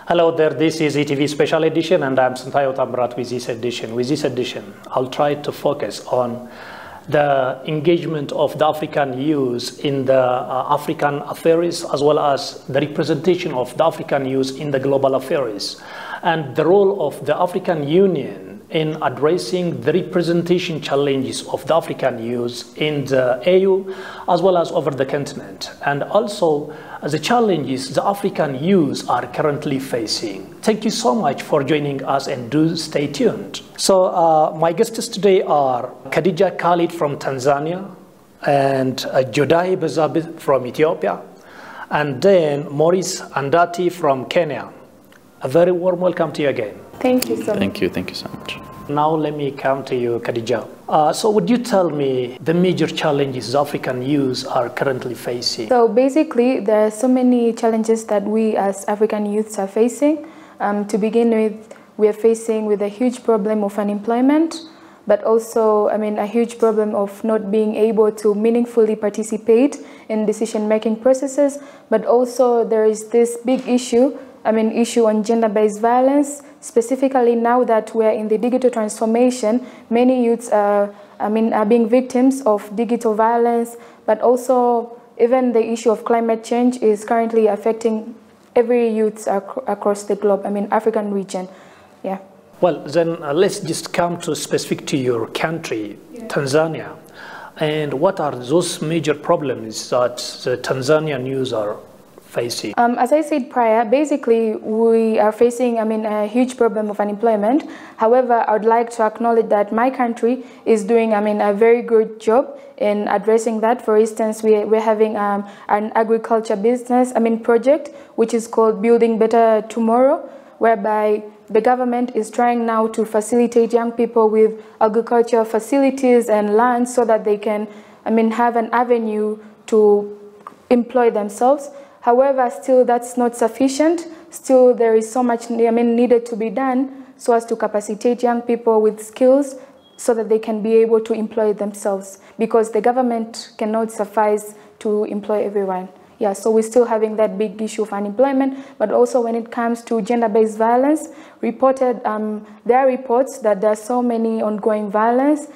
Hello there, this is ETV Special Edition and I'm Santayo Tamrat with this edition. With this edition, I'll try to focus on the engagement of the African youth in the African affairs, as well as the representation of the African youth in the global affairs, and the role of the African Union in addressing the representation challenges of the African youth in the AU, as well as over the continent, and also the challenges the African youth are currently facing. Thank you so much for joining us, and do stay tuned. So my guests today are Khadija Khalid from Tanzania, and Jodai Bezabit from Ethiopia, and then Maurice Andati from Kenya. A very warm welcome to you again. Thank you so much. Thank you so much. Now let me come to you, Khadija. So would you tell me the major challenges African youth are currently facing? So basically, there are so many challenges that we as African youths are facing. To begin with, we are facing with a huge problem of unemployment, but also, a huge problem of not being able to meaningfully participate in decision-making processes. But also, there is this big issue on gender-based violence. Specifically, now that we're in the digital transformation, many youths are being victims of digital violence, but also even the issue of climate change is currently affecting every youth across the globe, African region. Yeah. Well, then let's just come to specific to your country, Tanzania. And what are those major problems that the Tanzanian youth are facing? As I said prior, basically we are facing a huge problem of unemployment. However, I would like to acknowledge that my country is doing a very good job in addressing that. For instance, we're having an agriculture business project which is called Building Better Tomorrow, whereby the government is trying now to facilitate young people with agricultural facilities and land so that they can have an avenue to employ themselves. However, still that's not sufficient. Still, there is so much needed to be done so as to capacitate young people with skills so that they can be able to employ themselves, because the government cannot suffice to employ everyone. Yeah, so we're still having that big issue of unemployment, but also when it comes to gender-based violence, there are reports that there are so many ongoing violence.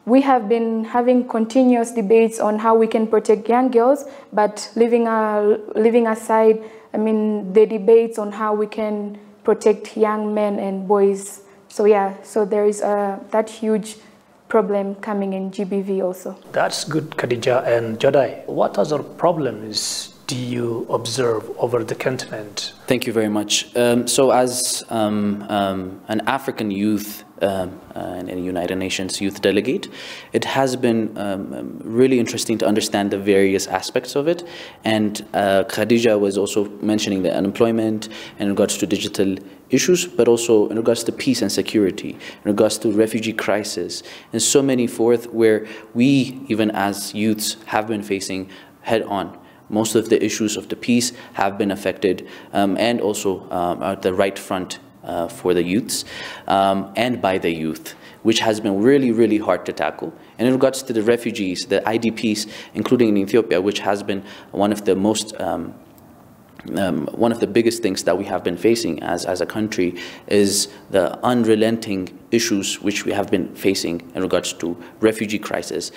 We have been having continuous debates on how we can protect young girls, but leaving aside, the debates on how we can protect young men and boys. So yeah, so there is that huge problem coming in GBV also. That's good, Khadija. And Jodai, what other problems do you observe over the continent? Thank you very much. So as an African youth and United Nations Youth Delegate, it has been really interesting to understand the various aspects of it. And Khadija was also mentioning the unemployment in regards to digital issues, but also in regards to peace and security, in regards to refugee crisis, and so many forth, where we, even as youths, have been facing head-on. Most of the issues of the peace have been affected, and also at the right front for the youths and by the youth, which has been really, really hard to tackle. And in regards to the refugees, the IDPs, including in Ethiopia, which has been one of the most one of the biggest things that we have been facing as a country, is the unrelenting issues which we have been facing in regards to refugee crisis,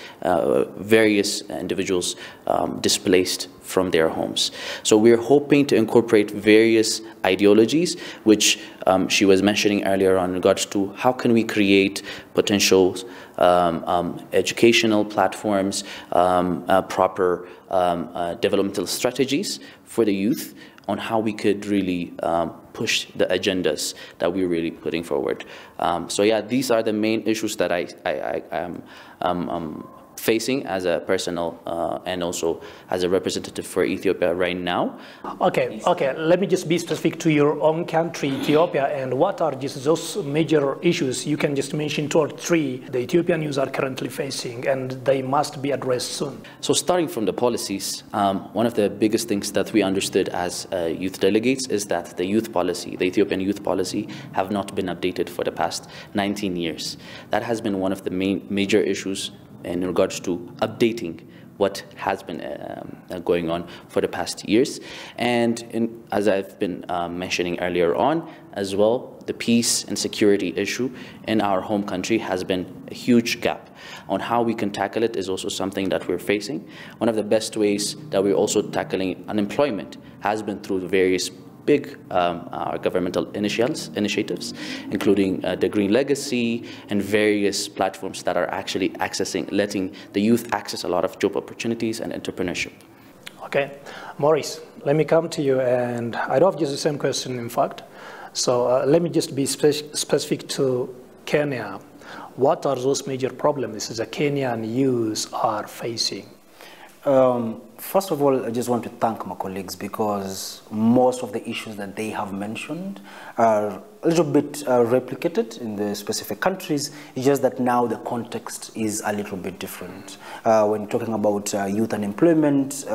various individuals displaced from their homes. So we're hoping to incorporate various ideologies, which she was mentioning earlier on, in regards to how can we create potential educational platforms, proper developmental strategies for the youth, on how we could really push the agendas that we're really putting forward. So yeah, these are the main issues that I am facing as a personal and also as a representative for Ethiopia right now. Okay, let me just be specific to your own country, Ethiopia, and what are just those major issues? You can just mention 2 or 3 the Ethiopian youth are currently facing, and they must be addressed soon. So starting from the policies, one of the biggest things that we understood as youth delegates is that the youth policy, the Ethiopian youth policy, have not been updated for the past 19 years. That has been one of the major issues in regards to updating what has been going on for the past years. And as I've been mentioning earlier on as well, the peace and security issue in our home country has been a huge gap. On how we can tackle it is also something that we're facing. One of the best ways that we're also tackling unemployment has been through the various big governmental initiatives, including the Green Legacy and various platforms that are actually letting the youth access a lot of job opportunities and entrepreneurship. Okay, Maurice, let me come to you, and I do have just the same question, in fact. So let me just be specific to Kenya. What are those major problems that Kenyan youth are facing? First of all, I just want to thank my colleagues, because most of the issues that they have mentioned are a little bit replicated in the specific countries. It's just that now the context is a little bit different. When talking about youth unemployment,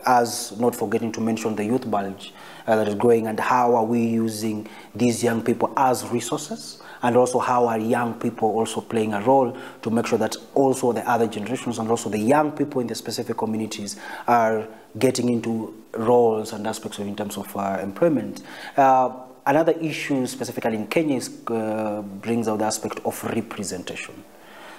as not forgetting to mention the youth bulge that is growing, and how are we using these young people as resources, and also how are young people also playing a role to make sure that also the other generations and also the young people in the specific communities are getting into roles and aspects in terms of employment. Another issue specifically in Kenya is, brings out the aspect of representation.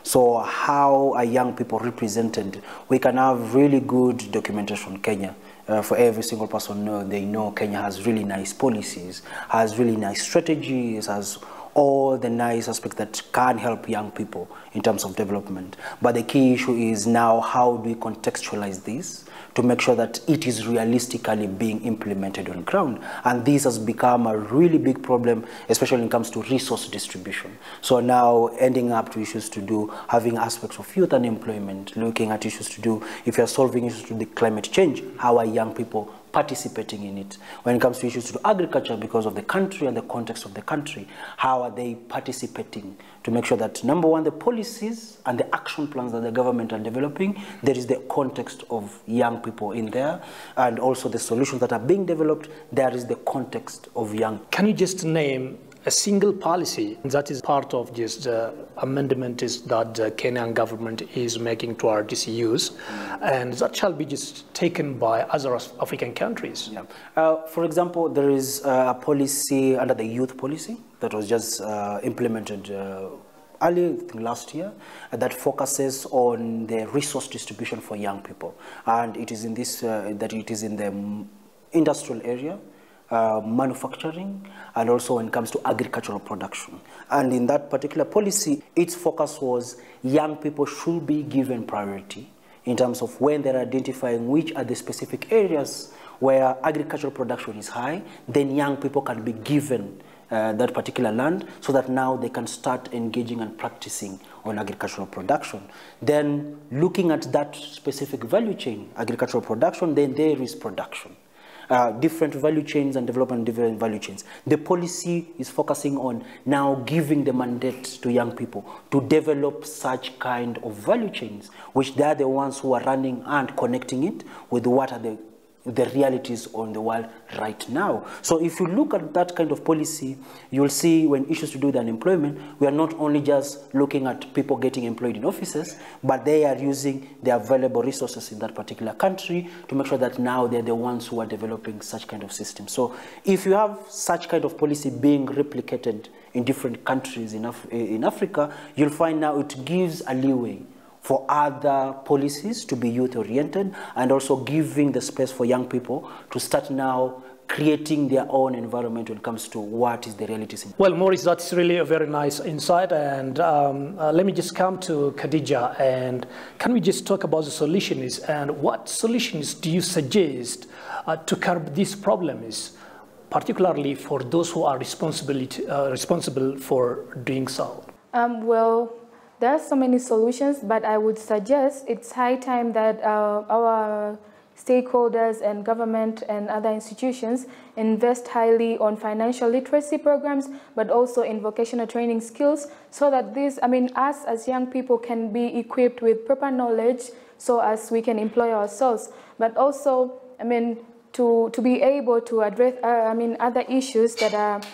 So how are young people represented? We can have really good documentation in Kenya. For every single person, they know Kenya has really nice policies, has really nice strategies, has all the nice aspects that can help young people in terms of development. But the key issue is now, how do we contextualize this to make sure that it is realistically being implemented on ground? And this has become a really big problem, especially when it comes to resource distribution. So now ending up to issues to do, having aspects of youth unemployment, looking at issues to do, if you're solving issues to do climate change, how are young people participating in it? When it comes to issues to do agriculture, because of the country and the context of the country, how are they participating to make sure that, number one, the policies and the action plans that the government are developing, there is the context of young people in there, and also the solutions that are being developed, there is the context of young. Can you just name a single policy that is part of this amendment is that the Kenyan government is making toward this use, and that shall be just taken by other African countries? Yeah. For example, there is a policy under the youth policy that was just implemented early, I think last year, that focuses on the resource distribution for young people, and it is in this that it is in the industrial area, manufacturing, and also when it comes to agricultural production. And in that particular policy, its focus was young people should be given priority in terms of when they're identifying which are the specific areas where agricultural production is high, then young people can be given that particular land, so that now they can start engaging and practicing on agricultural production. Then looking at that specific value chain, agricultural production, then there is production. Different value chains and development different value chains. The policy is focusing on now giving the mandate to young people to develop such kind of value chains, which they are the ones who are running and connecting it with what are the realities on the world right now. So if you look at that kind of policy, you'll see when issues to do with unemployment, we are not only just looking at people getting employed in offices, but they are using the available resources in that particular country to make sure that now they're the ones who are developing such kind of systems. So if you have such kind of policy being replicated in different countries in Africa, you'll find now it gives a leeway for other policies to be youth-oriented, and also giving the space for young people to start now creating their own environment when it comes to what is the realities. Well, Maurice, that's really a very nice insight. And let me just come to Khadija, and can we just talk about the solutions, and what solutions do you suggest to curb these problems, particularly for those who are responsible for doing so? Well, there are so many solutions, but I would suggest it's high time that our stakeholders and government and other institutions invest highly on financial literacy programs, but also in vocational training skills, so that us as young people can be equipped with proper knowledge so as we can employ ourselves. But also, to be able to address, other issues that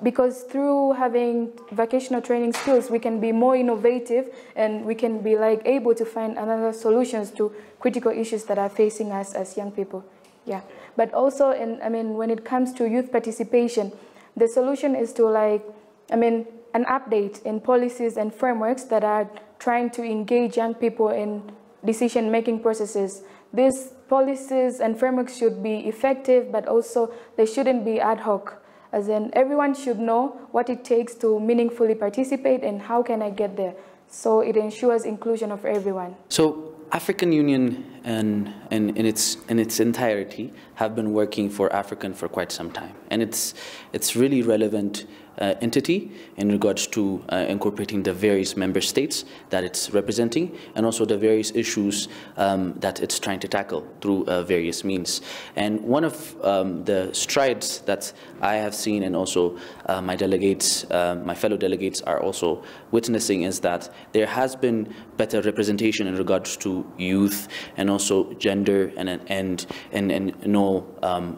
because through having vocational training skills, we can be more innovative and we can be like able to find another solutions to critical issues that are facing us as young people. Yeah, but also, when it comes to youth participation, the solution is to an update in policies and frameworks that are trying to engage young people in decision-making processes. These policies and frameworks should be effective, but also they shouldn't be ad hoc. As in, everyone should know what it takes to meaningfully participate and how can I get there. So it ensures inclusion of everyone. So African Union in its entirety have been working for African for quite some time, and it's really relevant entity in regards to incorporating the various member states that it's representing, and also the various issues that it's trying to tackle through various means. And one of the strides that I have seen, and also my delegates, my fellow delegates are also witnessing, is that there has been better representation in regards to youth and also gender and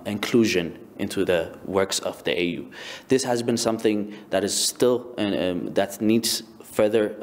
inclusion into the works of the AU. This has been something that is still, that needs further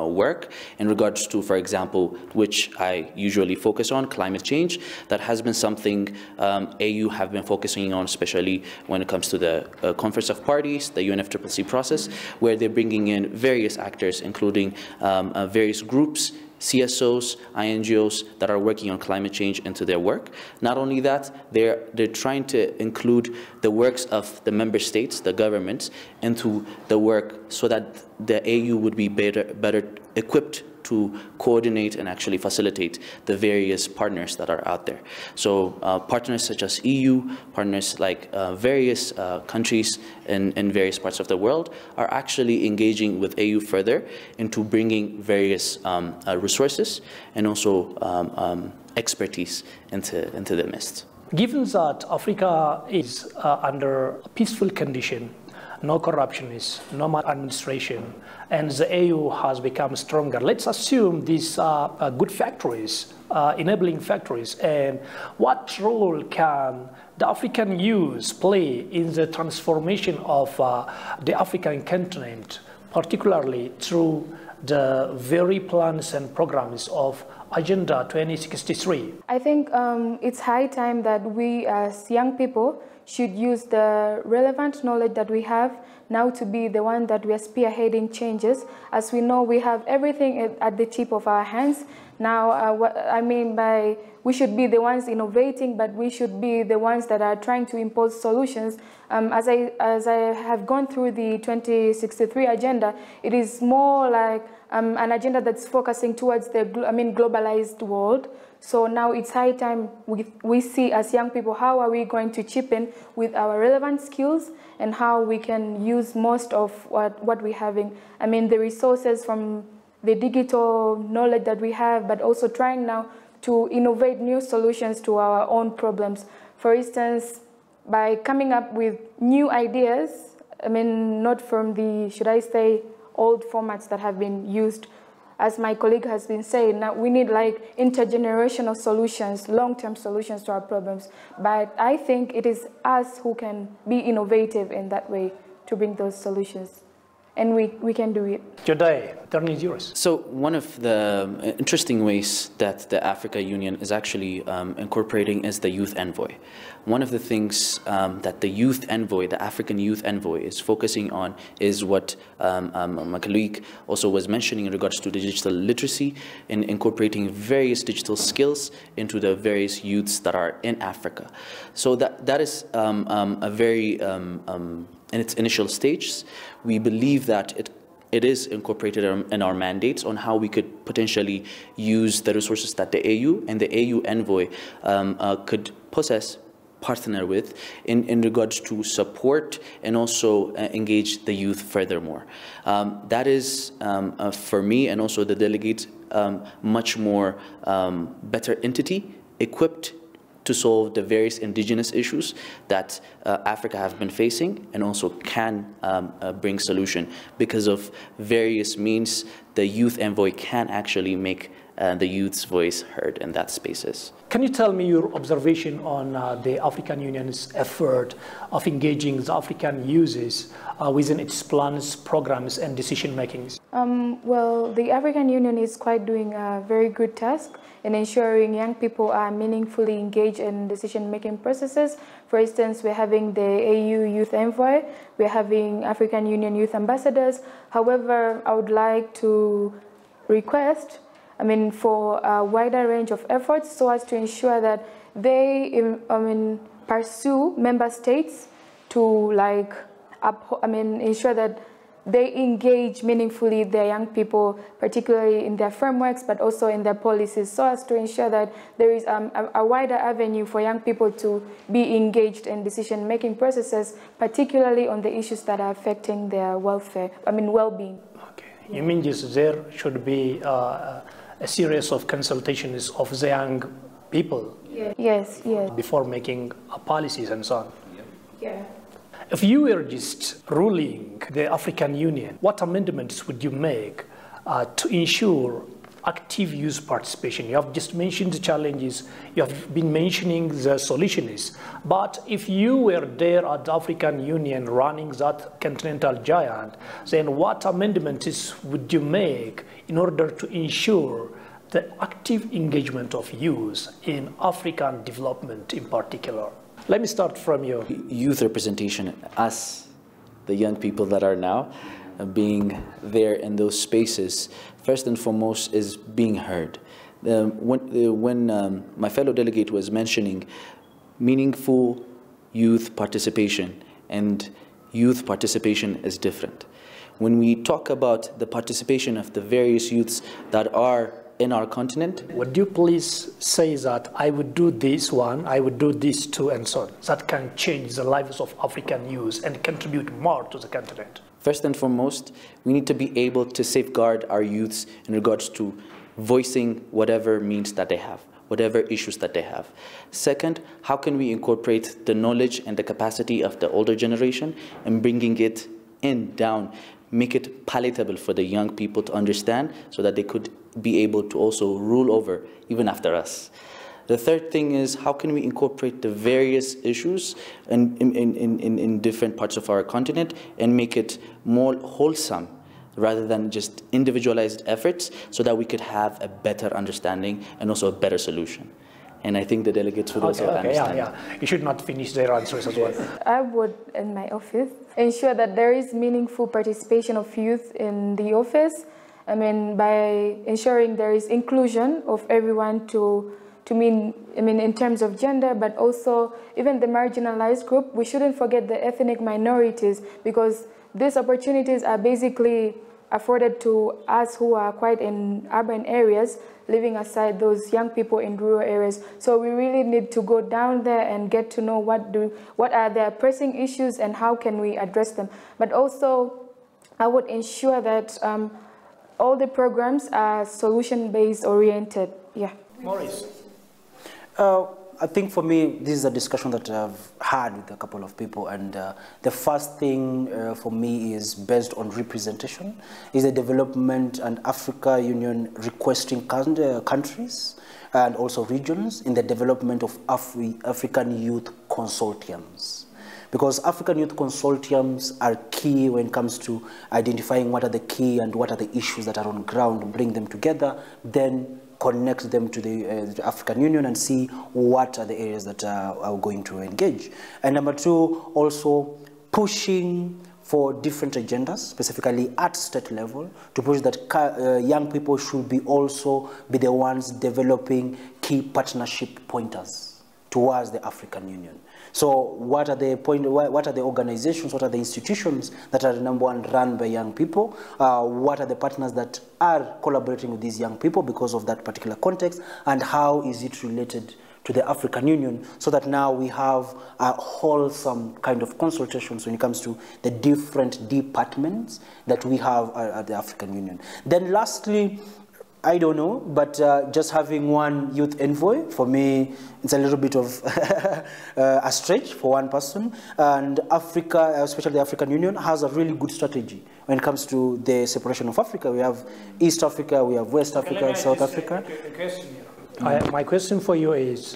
work in regards to, for example, which I usually focus on, climate change. That has been something AU have been focusing on, especially when it comes to the Conference of Parties, the UNFCCC process, where they're bringing in various actors, including various groups, CSOs, INGOs that are working on climate change into their work. Not only that, they're trying to include the works of the member states, the governments, into the work so that the AU would be better equipped to coordinate and actually facilitate the various partners that are out there. So partners such as EU, partners like various countries in various parts of the world are actually engaging with AU further into bringing various resources and also expertise into the midst. Given that Africa is under a peaceful condition, no corruption, no maladministration, and the AU has become stronger. Let's assume these are good factories, enabling factories, and what role can the African youth play in the transformation of the African continent, particularly through the very plans and programs of Agenda 2063? I think it's high time that we as young people should use the relevant knowledge that we have now to be the one that we are spearheading changes. As we know, we have everything at the tip of our hands. Now, what I mean by we should be the ones innovating, but we should be the ones that are trying to impose solutions. As I have gone through the 2063 agenda, it is more like an agenda that's focusing towards the globalized world. So now it's high time we see as young people, how are we going to chip in with our relevant skills and how we can use most of what we're having. I mean, the resources from the digital knowledge that we have, but also trying now to innovate new solutions to our own problems. For instance, by coming up with new ideas, not from the, should I say, old formats that have been used. As my colleague has been saying, now we need like intergenerational solutions, long-term solutions to our problems. But I think it is us who can be innovative in that way to bring those solutions. And we can do it. Jodai, turn is yours. So one of the interesting ways that the Africa Union is actually incorporating is the Youth Envoy. One of the things that the Youth Envoy, the African Youth Envoy, is focusing on is what my colleague also was mentioning in regards to digital literacy and incorporating various digital skills into the various youths that are in Africa. So that is a very in its initial stages. We believe that it is incorporated in our mandates on how we could potentially use the resources that the AU and the AU Envoy could partner with in regards to support and also engage the youth furthermore. That is, for me and also the delegates, much more better entity equipped to solve the various indigenous issues that Africa have been facing, and also can bring solution because of various means. The Youth Envoy can actually make the youth's voice heard in that spaces. Can you tell me your observation on the African Union's effort of engaging the African youths within its plans, programs, and decision makings? Well, the African Union is quite doing a very good task in ensuring young people are meaningfully engaged in decision-making processes. For instance, we're having the AU Youth Envoy, we're having African Union Youth Ambassadors. However, I would like to request, for a wider range of efforts so as to ensure that they, pursue member states to ensure that they engage meaningfully their young people, particularly in their frameworks, but also in their policies, so as to ensure that there is a wider avenue for young people to be engaged in decision-making processes, particularly on the issues that are affecting their well-being. Okay. You mean there should be a series of consultations of the young people? Yes. Before making policies and so on? Yeah. If you were just ruling the African Union, what amendments would you make to ensure active youth participation? You have just mentioned the challenges, you have been mentioning the solutions, but if you were there at the African Union running that continental giant, then what amendments would you make in order to ensure the active engagement of youth in African development in particular? Let me start from you. Youth representation, us, the young people that are now, being there in those spaces, first and foremost is being heard. When my fellow delegate was mentioning meaningful youth participation, and youth participation is different. When we talk about the participation of the various youths that are in our continent. Would you please say that I would do this one, I would do this too, and so on, that can change the lives of African youth and contribute more to the continent? First and foremost, we need to be able to safeguard our youths in regards to voicing whatever means that they have, whatever issues that they have. Second, how can we incorporate the knowledge and the capacity of the older generation and bringing it down, make it palatable for the young people to understand so that they could be able to also rule over even after us. The third thing is, how can we incorporate the various issues in different parts of our continent and make it more wholesome rather than just individualized efforts so that we could have a better understanding and also a better solution. And I think the delegates would also understand. Yeah. You should not finish their answers as well. I would, in my office, ensure that there is meaningful participation of youth in the office. By ensuring there is inclusion of everyone in terms of gender, but also even the marginalized group. We shouldn't forget the ethnic minorities, because these opportunities are basically afforded to us who are quite in urban areas, leaving aside those young people in rural areas. So we really need to go down there and get to know what are their pressing issues and how can we address them. But also, I would ensure that all the programs are solution-based oriented. Yeah. Maurice. I think for me, this is a discussion that I've had with a couple of people, and the first thing for me is based on representation, is the development and Africa Union requesting countries and also regions in the development of African youth consortiums. Because African youth consortiums are key when it comes to identifying what are the key and what are the issues that are on ground, bring them together, then connect them to the African Union and see what are the areas that are going to engage. And number two, also pushing for different agendas, specifically at state level, to push that young people should also be the ones developing key partnership pointers towards the African Union. So what are the organizations, what are the institutions that are, number one, run by young people? What are the partners that are collaborating with these young people because of that particular context? And how is it related to the African Union, so that now we have a wholesome kind of consultations when it comes to the different departments that we have at the African Union. Then lastly, I don't know, but just having one youth envoy, for me, it's a little bit of a stretch for one person. And Africa, especially the African Union, has a really good strategy when it comes to the separation of Africa. We have East Africa, we have West Africa, and South Africa. My question for you is,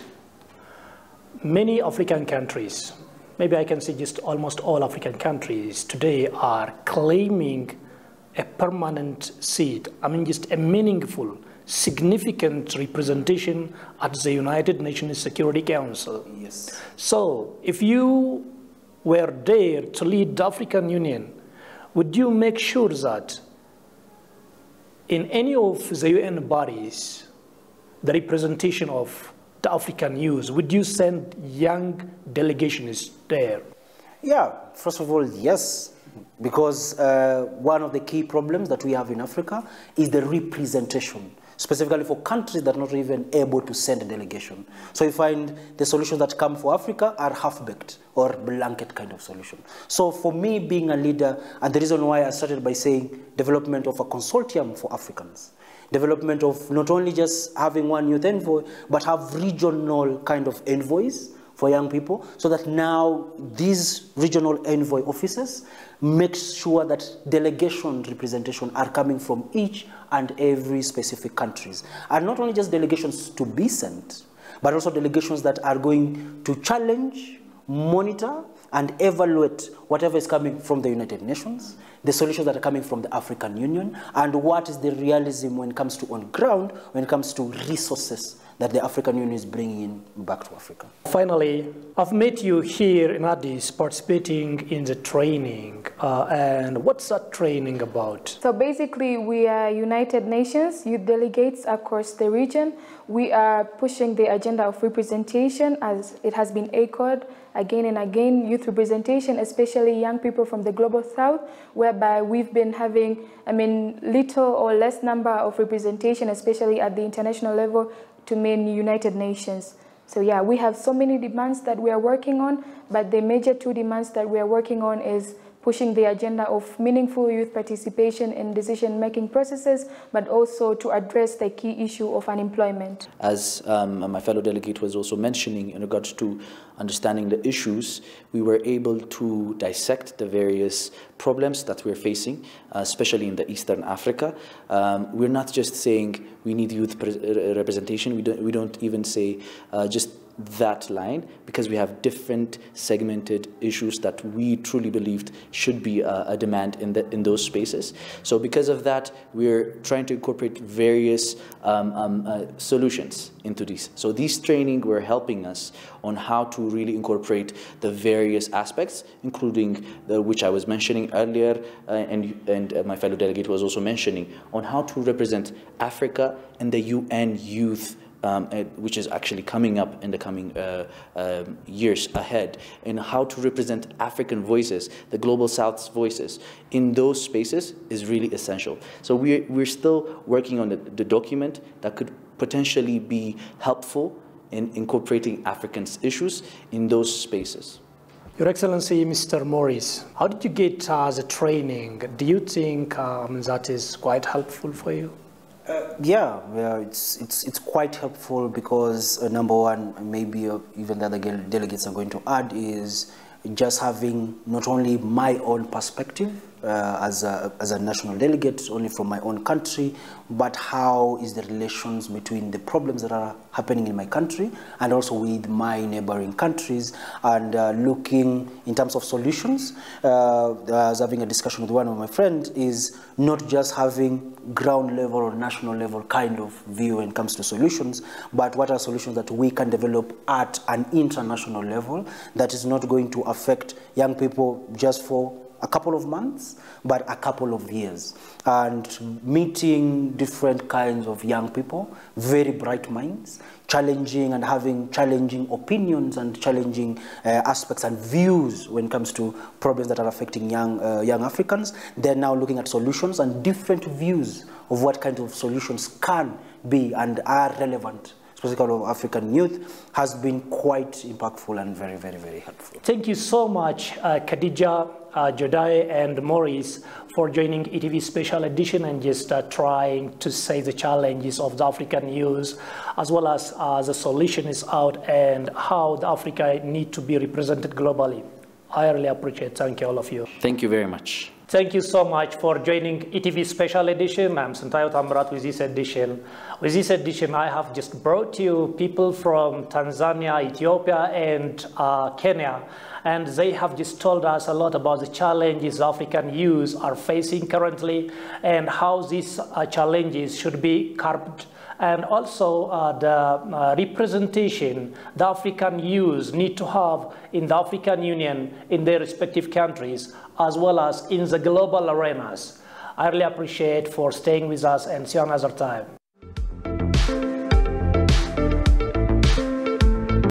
many African countries, maybe I can say just almost all African countries today are claiming a permanent seat, I mean just a meaningful, significant representation at the United Nations Security Council. Yes. So if you were there to lead the African Union, would you make sure that in any of the UN bodies, the representation of the African youth, would you send young delegations there? Yeah, first of all, yes. Because one of the key problems that we have in Africa is the representation, specifically for countries that are not even able to send a delegation. So you find the solutions that come for Africa are half-baked or blanket kind of solution. So for me, being a leader, and the reason why I started by saying development of a consortium for Africans, development of not only just having one youth envoy, but have regional kind of envoys for young people, so that now these regional envoy offices make sure that delegation representation are coming from each and every specific countries. And not only just delegations to be sent, but also delegations that are going to challenge, monitor, and evaluate whatever is coming from the United Nations, the solutions that are coming from the African Union, and what is the realism when it comes to on ground, when it comes to resources that the African Union is bringing in back to Africa. Finally, I've met you here in Addis participating in the training. And what's that training about? So basically, we are United Nations youth delegates across the region. We are pushing the agenda of representation, as it has been echoed again and again, youth representation, especially young people from the Global South, whereby we've been having, little or less number of representation, especially at the international level, to main United Nations. So yeah, we have so many demands that we are working on, but the major two demands that we are working on is pushing the agenda of meaningful youth participation in decision-making processes, but also to address the key issue of unemployment. As my fellow delegate was also mentioning, in regards to understanding the issues, we were able to dissect the various problems that we're facing, especially in the Eastern Africa. We're not just saying we need youth representation. We don't even say just that line, because we have different segmented issues that we truly believed should be a demand in those spaces. So because of that, we're trying to incorporate various solutions into these. So these training were helping us on how to really incorporate the various aspects, including which I was mentioning earlier, and my fellow delegate was also mentioning, on how to represent Africa and the UN youth, which is actually coming up in the coming years ahead, and how to represent African voices, the Global South's voices, in those spaces is really essential. So we're still working on the document that could potentially be helpful in incorporating Africans' issues in those spaces. Your Excellency, Mr. Morris, how did you get the training? Do you think that is quite helpful for you? Yeah, it's quite helpful because number one, maybe even the other delegates are going to add, is just having not only my own perspective as a national delegate, only from my own country, but how is the relations between the problems that are happening in my country and also with my neighboring countries, and looking in terms of solutions. I was having a discussion with one of my friends, is not just having ground level or national level kind of view when it comes to solutions, but what are solutions that we can develop at an international level that is not going to affect young people just for a couple of months, but a couple of years. And meeting different kinds of young people, very bright minds, challenging and having challenging opinions and challenging aspects and views when it comes to problems that are affecting young Africans. They're now looking at solutions and different views of what kind of solutions can be and are relevant specifically of African youth, has been quite impactful and very, very, very helpful. Thank you so much, Khadija, Jodai, and Maurice, for joining ETV Special Edition and just trying to say the challenges of the African youth, as well as the solution is out and how the Africa need to be represented globally. I really appreciate it. Thank you, all of you. Thank you very much. Thank you so much for joining ETV Special Edition. I'm Sintayo Tamrat with this edition. With this edition, I have just brought you people from Tanzania, Ethiopia, and Kenya. And they have just told us a lot about the challenges African youth are facing currently and how these challenges should be curbed. And also the representation the African youth need to have in the African Union in their respective countries, as well as in the global arenas. I really appreciate for staying with us, and see you another time.